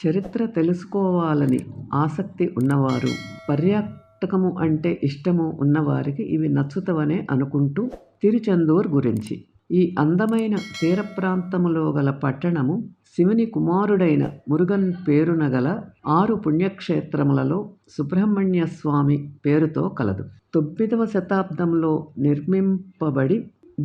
చరిత్ర తెలుసుకోవాలని ఆసక్తి ఉన్నవారు, పర్యాటకము అంటే ఇష్టము ఉన్నవారికి ఇవి నచ్చుతవనే అనుకుంటూ తిరుచెందూర్ గురించి. ఈ అందమైన తీర ప్రాంతములో గల పట్టణము శివుని కుమారుడైన మురుగన్ పేరున గల 6 పుణ్యక్షేత్రములలో సుబ్రహ్మణ్య స్వామి పేరుతో కలదు. 9వ శతాబ్దంలో నిర్మింపబడి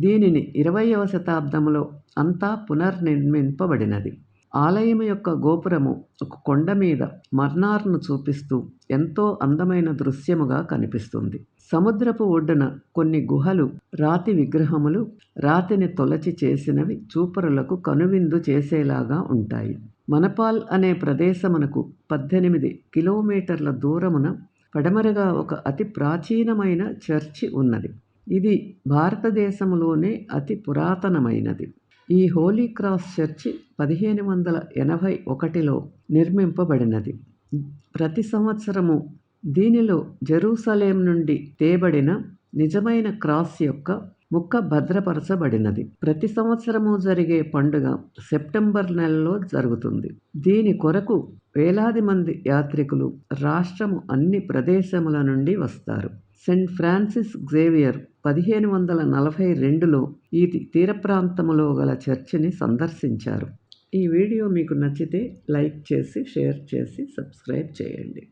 దీనిని 20వ శతాబ్దంలో అంతా పునర్నిర్మింపబడినది. ఆలయం యొక్క గోపురము ఒక కొండ మీద మర్నార్ను చూపిస్తూ ఎంతో అందమైన దృశ్యముగా కనిపిస్తుంది. సముద్రపు ఒడ్డున కొన్ని గుహలు, రాతి విగ్రహములు, రాతిని తొలచి చేసినవి చూపరులకు కనువిందు చేసేలాగా ఉంటాయి. మనపాల్ అనే ప్రదేశమునకు 18 కిలోమీటర్ల దూరమున పడమరగా ఒక అతి ప్రాచీనమైన చర్చి ఉన్నది. ఇది భారతదేశంలోనే అతి పురాతనమైనది. ఈ హోలీ క్రాస్ చర్చి 1581లో నిర్మింపబడినది. ప్రతి సంవత్సరము దీనిలో జెరూసలేం నుండి తేబడిన నిజమైన క్రాస్ యొక్క ముక్క భద్రపరచబడినది. ప్రతి సంవత్సరము జరిగే పండుగ సెప్టెంబర్ నెలలో జరుగుతుంది. దీని కొరకు వేలాది మంది యాత్రికులు రాష్ట్రము అన్ని ప్రదేశముల నుండి వస్తారు. సెయింట్ ఫ్రాన్సిస్ జేవియర్ 1542లో ఈ తీర ప్రాంతములో గల చర్చిని సందర్శించారు. ఈ వీడియో మీకు నచ్చితే లైక్ చేసి, షేర్ చేసి, సబ్స్క్రైబ్ చేయండి.